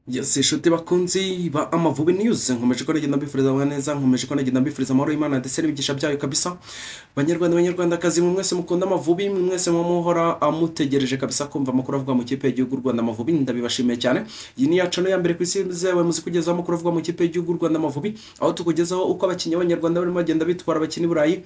Yes, inshuti bakunzi ba Amavubi News, nkomeje ko nagenda mbifuriza neza, nkomeje ko nagenda mbifuriza amahoro y'Imana ndetse n'ibigisha byayo kabisa. Banyarwandakazi mu mwese mukunda Amavubi, mu mwese muhora amutegereje kabisa kumva amakuru avuga mu kipe y'igihugu Rwanda Amavubi, ndabibashimiye cyane. Iyi ni yacu no ya mbere ku isi zewe muzi kugezaho amakuru avuga mu kipe y'igihugu Rwanda Amavubi, aho tukugezaho uko abakinnyi b'Abanyarwanda barimo bagenda bitwara abakinnyi Burayi,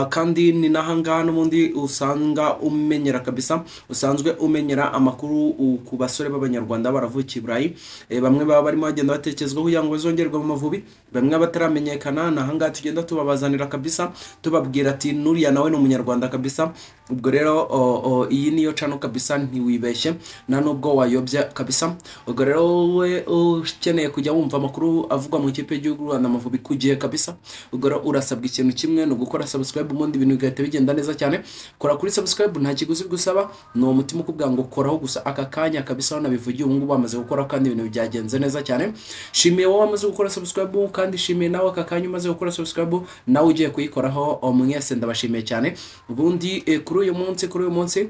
kandi ni nahanga n'ubundi usanga umenyera kabisa, usanzwe umenyera amakuru ku basore b'Abanyarwanda baravukiye Burayi. Bamwe baba barimo bagenda batekerezwaho kugira ngo bazongerwe mu Mavubi, bamwe bataramenyekana, nahanga tugenda tubabazanira kabisa, tubabwira ati nuriya nawe ni umunyarwanda kabisa. Ubwo rero iyi niyo cano kabisa, ntiwibeshye nta nubwo wayobya kabisa. Ubwo rero we ukeneye kujya wumva amakuru avugwa mu kipe y'igihugu Rwanda Amavubi ku gihe kabisa, ubwo rero urasabwa ikintu kimwe, no gukora subscribe, ubundi ibintu bigahita bigenda neza cyane. Kora kuri subscribe, nta kiguzi gusaba, no umutima ukubwira ngo koraho gusa aka kanya kabisa. Nabivugiye ubu ngubu bamaze gukora kandi ibintu byagenze neza cyane. Shimiye wowe wamaze gukora subscribe, kandi shimiye nawe aka kanya umaze gukora subscribe, nawe ugiye kuyikoraho. Mwese ndabashimiye cyane. Ubundi kuri uyu munsi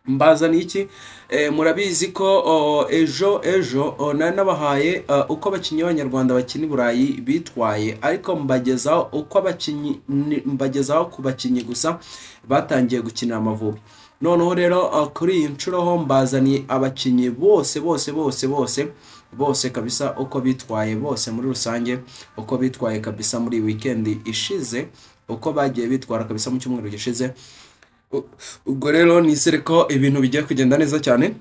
mbazaniye iki? Murabizi ko ejo nari nabahaye uko abakinnyi b'Abanyarwanda bakina i Burayi bitwaye, ariko mbagezaho uko abakinnyi, mbagezaho ku bakinnyi gusa batangiye gukinira Amavubi. Noneho rero kuri iyi nshuro ho mbazaniye abakinnyi bose kabisa, uko bitwaye bose muri rusange, uko bitwaye kabisa muri weekend ishize, uko bagiye bitwara kabisa mu cyumweru gishize. Ubwo rero nizere ko ibintu bigiye kugenda neza cyane,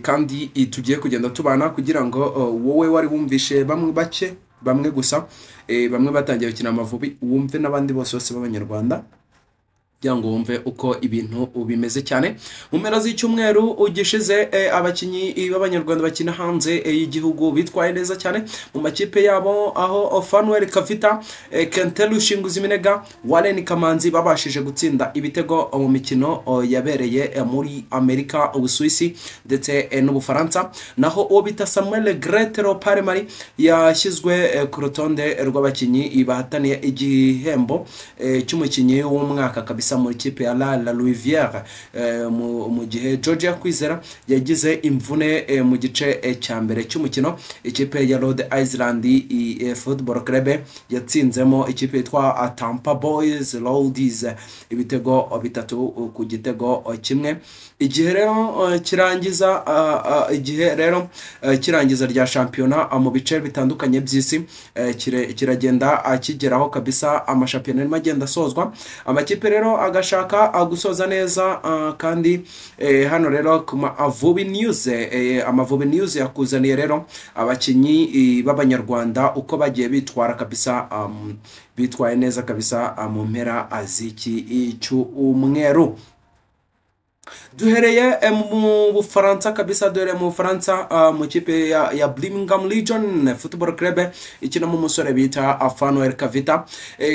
kandi tugiye kugenda tubana kugira ngo wowe wari wumvishe bamwe gusa, bamwe batangiye gukina Amavubi, wumve n'abandi bose b'Abanyarwanda kugira ngo wumve uko ibintu bimeze cyane. Mu mpera z'icyumweru ugishize, abakinnyi b'Abanyarwanda bakina hanze y'igihugu bitwaye neza cyane mu makipe yabo, aho Fanuel Kavita, Quentin Rushinguziminega, Warren Kamanzi babashije gutsinda ibitego mu mikino yabereye muri Amerika, Ubusuwisi ndetse n'Ubufaransa. Naho uwo bita Samuel Gretero Paremari yashyizwe ku rutonde rw'abakinnyi bahataniye igihembo cy'umukinnyi w'umwaka kabisa muri kipe ya La Louvière, mu gihe Georgia Kwizera yagize imvune mu gice cya mbere cy'umukino. Ikipe ya Rhode Island Football Club yatsinzemo ikipe yitwa Tampa Boys Rowdies ibitego 3 ku gitego kimwe. Igihe rero kirangiza rya shampiyona mu bice bitandukanye by'isi kiragenda kigeraho kabisa, amashampiyona arimo agenda asozwa, amakipe rero agashaka gusoza neza, kandi hano rero ku Amavubi News yakuzaniye rero abakinnyi b'Abanyarwanda uko bagiye bitwara kabisa, bitwaye neza kabisa mu mpera z'iki cyumweru. Duhereye mu Bufaransa kabisa, mu kipe ya Birmingham Legion Football Club ikina mu musore bita Fanuel Kavita,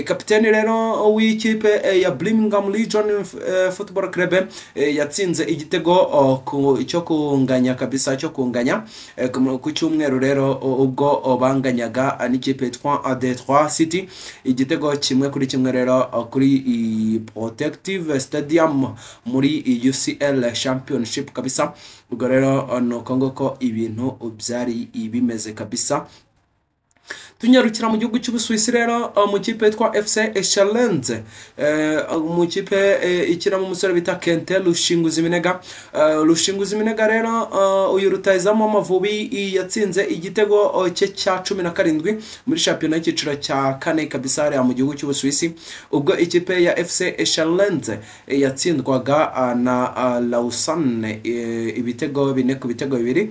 kapiteni rero w'ikipe ya Birmingham Legion Football Club, yatsinze igitego cyo kunganya kabisa, cyo kunganya ku cyumweru rero, ubwo banganyaga n'ikipe yitwa Detroit City igitego 1-1 rero kuri Protective Stadium muri UCL Championship kabisa. Ubwo rero nuko ngoko ibintu byari bimeze kabisa. Tunyarukira mu gihugu cy'Ubusuwisi rero, mu kipe yitwa FC Echellenze, mu kipe ikina mu musore bita Quentin Rushinguziminega. Rushinguziminega rero uyu rutayizamo Amavubi yatsinze igitego cye cya 17 muri shampiyona y'ikiciro cya 4 kabisa hariya mu gihugu cy'Ubusuwisi, ubwo ikipe ya FC Echellenze yatsindwaga na Lausanne ibitego 4 ku bitego 2.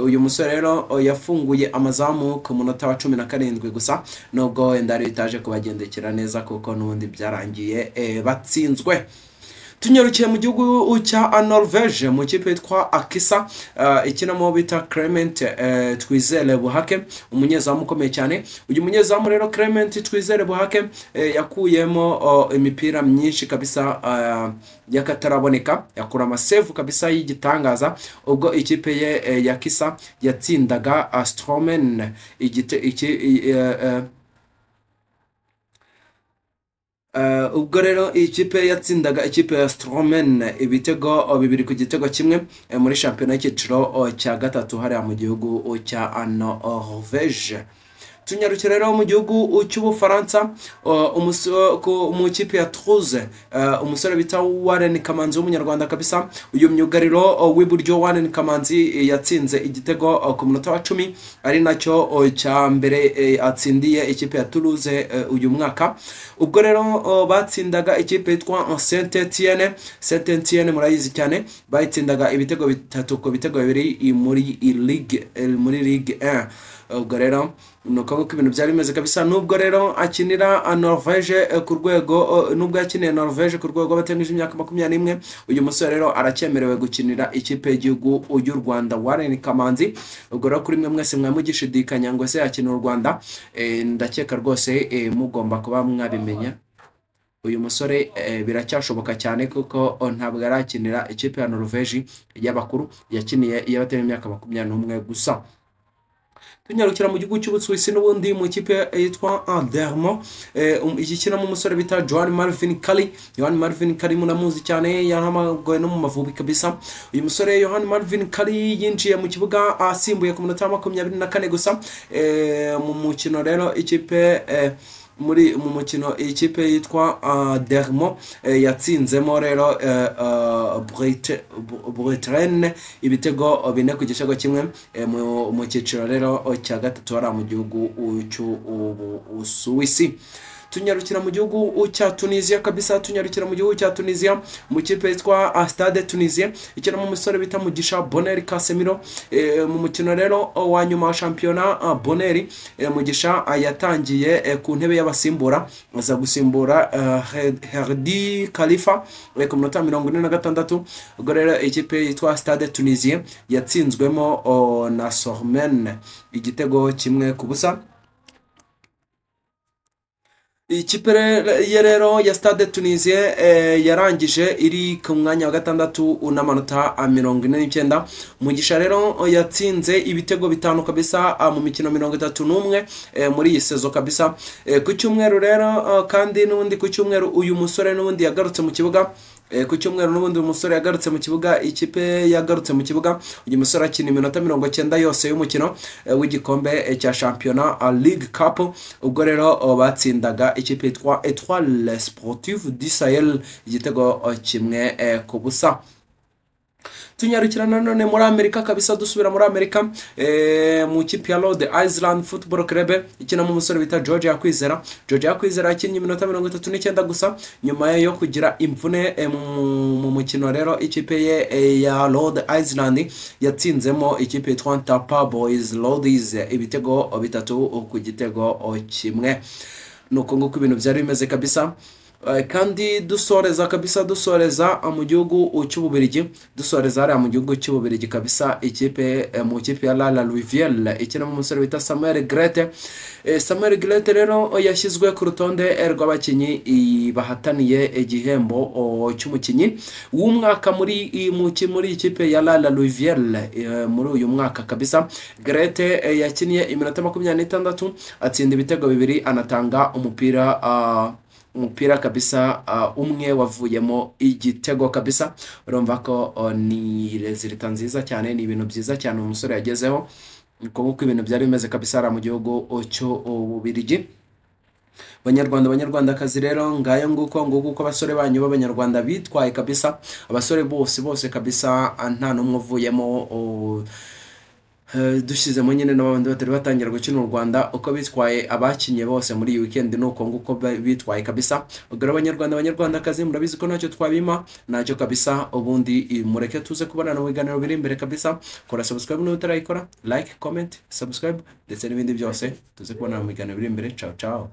Uyu musore rero yafunguye amazamu ku munota wa 17 gusa, nubwo wenda itaje kubagendekera neza kuko n'ubundi byarangiye batsinzwe. Tunyarukiye mu gihugu cya Norvège, mu kipe yitwa Akisa ikinamo bita Clement Twizere Buhake, umunyezamu ukomeye cyane. Uyu munyezamu rero Clement Twizere Buhake yakuyemo imipira myinshi kabisa yakataraboneka, yakura amasave kabisa y'igitangaza, ubwo ikipe ye ya Akisa yatsindaga Stromen ubwo rero ikipe yatsindaga ikipe ya Stromen ibitego bibiri ku gitego kimwe muri shampiyona y'ikiciro cya gatatu hariya mu gihugu cya Norvège. Tunyarukira rero mu gihugu cy'Ubufaransa mu kipe ya Toulouse, umusore bita Warren Kamanzi w'umunyarwanda kabisa. Uyu myugariro w'iburyo Warren Kamanzi yatsinze igitego ku munota wa 10 ari nacyo cya mbere atsindiye ikipe ya Toulouse uyu mwaka. Ubwo rero batsindaga ikipe yitwa Saint-Etienne murayizi cyane, bayitsindaga ibitego bitatu ku bitego bibiri muri Ligue 1. Ubwo rero nuko ibintu byari bimeze kabisa. Nubwo rero akinira Norvège ku rwego nubwo yakiniye Norvège ku rwego batengeje imyaka 21, uyu musore rero aracyemerewe gukinira ikipe y'igihugu y'u Rwanda Warren Kamanzi. Ubwo rero kuri mwe mwese mwamugishidikanya ngo se yakina u Rwanda, ndakeka rwose mugomba kuba mwabimenya uyu musore biracyashoboka cyane kuko ntabwo arakinira ikipe ya Norvège y'abakuru, yakiniye yabateye imyaka 21 gusa. Tunyarukira mu gihugu cy'Ubusuwisi n'ubundi mu kipe yitwa Andermo, ikikina mu musore bita Johan Marvin Kali munamuzi cyane, yahamagawe no mu Mavubi kabisa. Uyu musore Johan Marvin Kali yinjiye mu kibuga asimbuye ku munota 24 gusa mu mukino rero ikipe mu mukino ikipe yitwa Dermo yatsinzemo rero Bretagne ibitego 4 ku gitego kimwe mu cyiciro rero cya gatatu hariya mu gihugu cy'Ubusuwisi. Tunyarukira mu gihugu cya Tunisia kabisa, mu kipe yitwa Stade Tunisien ikina mu musore bita Mugisha Bonheur Casemiro. Mu mukino rero wa nyuma wa shampiyona Bonheur Mugisha yatangiye ku ntebe y'abasimbura, aza gusimbura Herdi Khalifa ku minota 46. Ubwo rero ikipe yitwa Stade Tunisien yatsinzwemo na Sormen igitego kimwe ku busa. Ikipe rero ya Stade Tunisien yarangije iri ku mwanya wa gatandatu n'amanota 49. Mugisha rero yatsinze ibitego 5 kabisa mu mikino 31 muri iyi sezo kabisa. Ku cyumweru rero kandi n'ubundi ku cyumweru uyu musore n'ubundi yagarutse mu kibuga. Ku cyumweru n'ubundi umusore yagarutse mu kibuga, ikipe yagarutse mu kibuga. Uyu musore akina iminota 90 yose y'umukino w'igikombe cya Championnat League Cup. Ubwo rero batsindaga ikipe yitwa Etoile Sportive du Sahel igitego kimwe ku busa. Tunyarukira nanone muri Amerika kabisa, dusubira muri Amerika mu kipe ya Rhode Island Football Club ikina mu musore bita George Yakwizera akinnye iminota 39 gusa nyuma yo kugira imvune mu mukino rero ikipe ye ya Rhode Island yatsinzemo ikipe yitwa Tampa Boys Lodies ibitego 3 ku gitego kimwe. Nuko nguko ibintu byari bimeze kabisa. Kandi dusoreza mu gihugu cy'Ububirigi, hariya mu gihugu cy'Ububirigi kabisa, ikipe mu kipe ya La Louvière ikina mu musore bita Samuel Grete rero yashyizwe ku rutonde rw'abakinnyi bahataniye igihembo cy'umukinnyi w'umwaka muri ikipe ya La Louvière muri uyu mwaka kabisa. Grete yakiniye iminota 26 atsinda ibitego 2 anatanga umupira kabisa umwe wavuyemo igitego kabisa. Urumva ko ni resulta nziza cyane, ni ibintu byiza cyane umusore yagezeho. Nuko ibintu byari bimeze kabisa ara mu gihugu cy'Ububirigi. Banyarwandakazi rero ngayo nguko abasore banyu b'abanyarwanda bitwaye kabisa, abasore bose kabisa nta numwe uvuyemo. Dushyizemo nyine n'abandi batari batangira gukina u Rwanda uko bitwaye abakinye bose muri iyi weekend, nuko nguko bitwaye kabisa. Ubwo abanyarwandakazi murabizi ko ntacyo twabima ntacyo kabisa. Ubundi mureke tuze kubana mu biganiro biri imbere kabisa. Kora subscribe n'utarayikora, like, comment, subscribe ndetse n'ibindi byose tuze kubana mu biganiro biri imbere. Ciao.